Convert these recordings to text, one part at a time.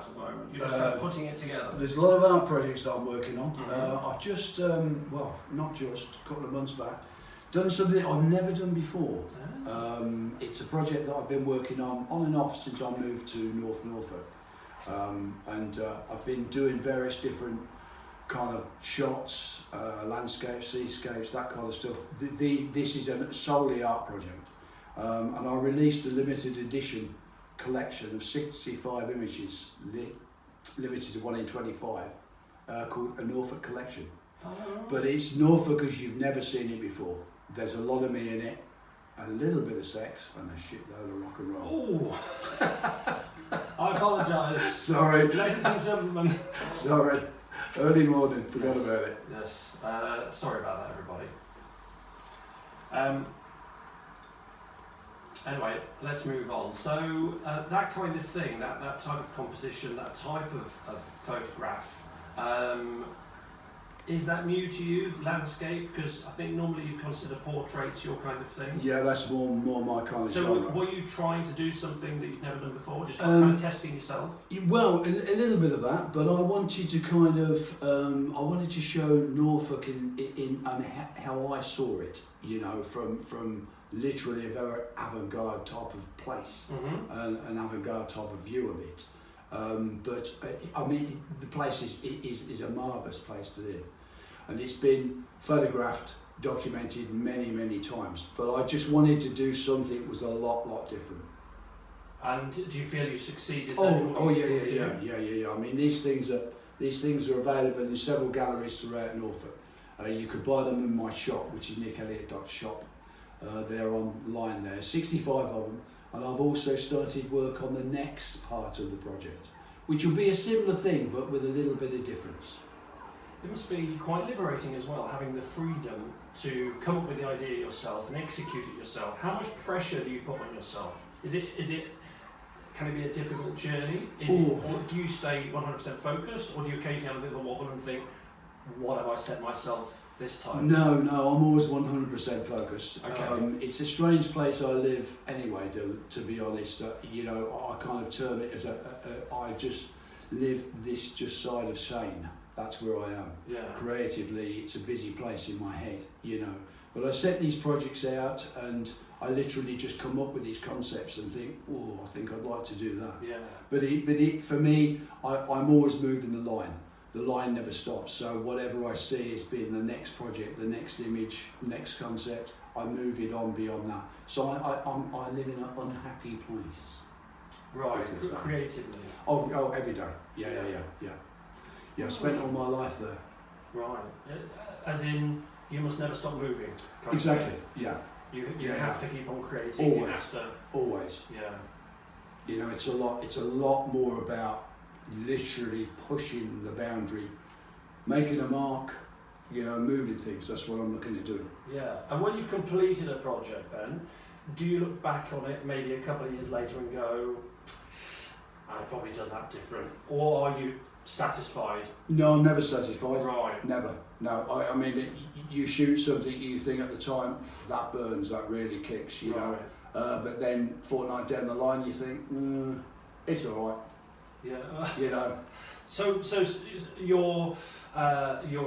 at the moment? You're just kind of putting it together? There's a lot of art projects that I'm working on. I've just, not just, a couple of months back, done something I've never done before. It's a project that I've been working on and off since I moved to North Norfolk. I've been doing various different kind of shots, landscapes, seascapes, that kind of stuff. This is a solely art project. And I released a limited edition collection of 65 images, limited to 1 in 25, called a Norfolk Collection. But it's Norfolk as you've never seen it before. There's a lot of me in it, a little bit of sex, and a shitload of rock and roll. Oh, I apologise. Sorry. Ladies and gentlemen. Sorry. Early morning, forgot about it. Yes, sorry about that, everybody. Anyway, let's move on. So that kind of thing, that type of composition, that type of photograph, is that new to you, landscape? Because I think normally you consider portraits your kind of thing. Yeah, that's more my kind of genre. So were you trying to do something that you'd never done before, just kind of testing yourself? Well, a little bit of that, but I wanted to kind of, I wanted to show Norfolk in how I saw it, you know, from literally a very avant-garde type of place, an avant-garde type of view of it. But I mean, the place is a marvellous place to live, and it's been photographed, documented many times. But I just wanted to do something that was a lot different. And do you feel you succeeded? Yeah. I mean, these things are available in several galleries throughout Norfolk. You could buy them in my shop, which is nickelliot.shop. They're online there, 65 of them. And I've also started work on the next part of the project, which will be a similar thing, but with a little bit of difference. It must be quite liberating as well, having the freedom to come up with the idea yourself and execute it yourself. How much pressure do you put on yourself? Can it be a difficult journey? Or do you stay 100% focused, or do you occasionally have a bit of a wobble and think, what have I set myself this time? No, I'm always 100% focused. Okay. It's a strange place I live anyway, to be honest. You know, I kind of term it as I just live this just side of sane. That's where I am. Yeah. Creatively, it's a busy place in my head, you know. But I set these projects out and I literally just come up with these concepts and think, oh, I think I'd like to do that. Yeah. But for me, I'm always moving the line. The line never stops, so whatever I see as being the next project, the next image, next concept, I move it on beyond that. So I live in an unhappy place. Right, creatively. Oh, every day. Yeah, I spent all my life there. Right, as in, you must never stop moving. Exactly, yeah. You have to keep on creating. Always. You have to. Always. Yeah. You know, it's a lot more about literally pushing the boundary, making a mark, you know, moving things. That's what I'm looking at doing. Yeah, and when you've completed a project then, do you look back on it maybe a couple of years later and go, I've probably done that different, or are you satisfied? No, I'm never satisfied. Right. Never. No, I mean, you shoot something, you think at the time, that burns, that really kicks, you know. But then fortnight down the line you think, it's all right. Yeah. You know. So your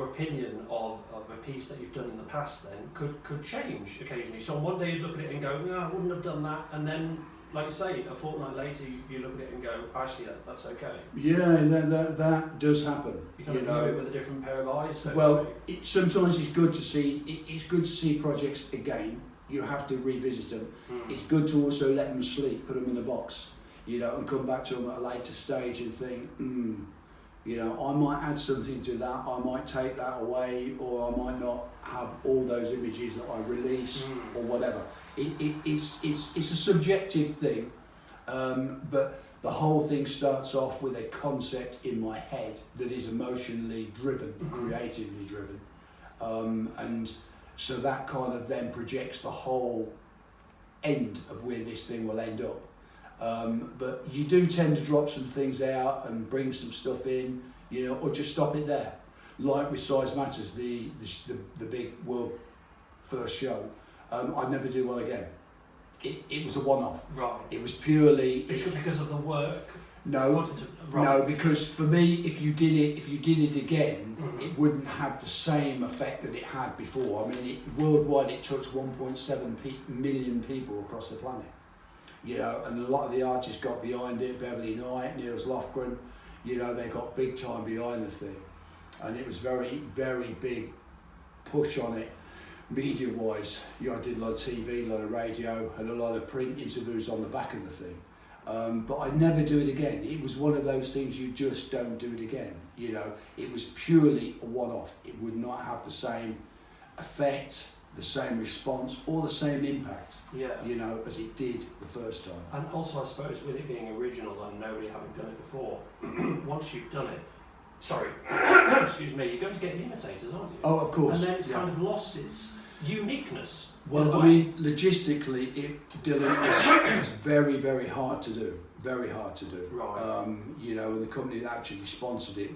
opinion of a piece that you've done in the past then could change occasionally. So one day you look at it and go, no, I wouldn't have done that, and then, like you say, a fortnight later you look at it and go, actually that's okay. Yeah, that does happen. You kind of view it with a different pair of eyes. So well, sometimes it's good to see. It's good to see projects again. You have to revisit them. It's good to also let them sleep, put them in a box, you know, and come back to them at a later stage and think, you know, I might add something to that, I might take that away, or I might not have all those images that I release, or whatever. It's a subjective thing, but the whole thing starts off with a concept in my head that is emotionally driven, creatively driven, and so that kind of then projects the whole end of where this thing will end up. But you do tend to drop some things out and bring some stuff in, you know, or just stop it there. Like with Size Matters, the big world first show, I'd never do one again. It was a one-off. Right. It was purely because of the work. No, put into, right. no, because for me, if you did it again, Mhm. it wouldn't have the same effect that it had before. I mean, worldwide, it touched 1.7 million people across the planet. You know, and a lot of the artists got behind it. Beverly Knight, Niels Lofgren, you know, they got big time behind the thing, and it was very, very big push on it. Media-wise, you know, I did a lot of TV, a lot of radio, and a lot of print interviews on the back of the thing. But I'd never do it again. It was one of those things you just don't do it again. You know, it was purely a one-off. It would not have the same effect, the same response, or the same impact, Yeah. you know, as it did the first time. And also, I suppose, with it being original and nobody having done it before, once you've done it, sorry, excuse me, you're going to get imitators, aren't you? Oh, of course. And then it's yeah. kind of lost its uniqueness. Well, I mean, logistically, Dylan, it's very, very hard to do. Very hard to do. Right. You know, and the company that actually sponsored it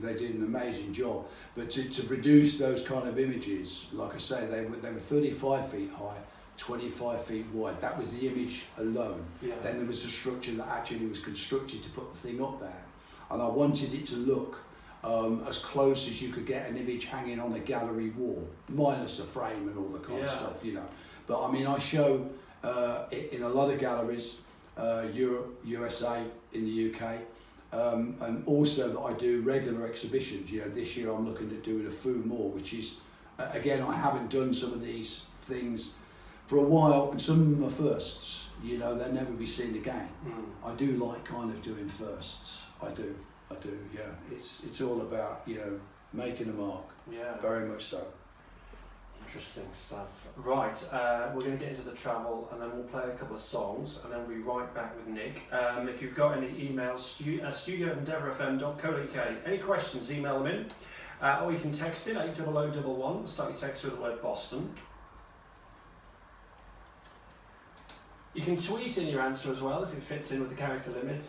they did an amazing job. But to produce those kind of images, like I say, they were 35 feet high, 25 feet wide. That was the image alone. Yeah. Then there was a structure that actually was constructed to put the thing up there. And I wanted it to look as close as you could get an image hanging on a gallery wall, minus the frame and all the kind of stuff, you know. But I mean, I show it in a lot of galleries, Europe, USA, in the UK, and also that I do regular exhibitions. You know, this year I'm looking at doing a food more, which is, again, I haven't done some of these things for a while, and some of them are firsts. You know, they'll never be seen again. I do like kind of doing firsts. I do, yeah. It's all about, you know, making a mark. Yeah. Very much so. Interesting stuff. Right, we're going to get into the travel and then we'll play a couple of songs and then we'll be right back with Nick. If you've got any emails, studio@EndeavourFM.co.uk. Any questions, email them in. Or you can text in 80011. Start your text with the word Boston. You can tweet in your answer as well if it fits in with the character limit.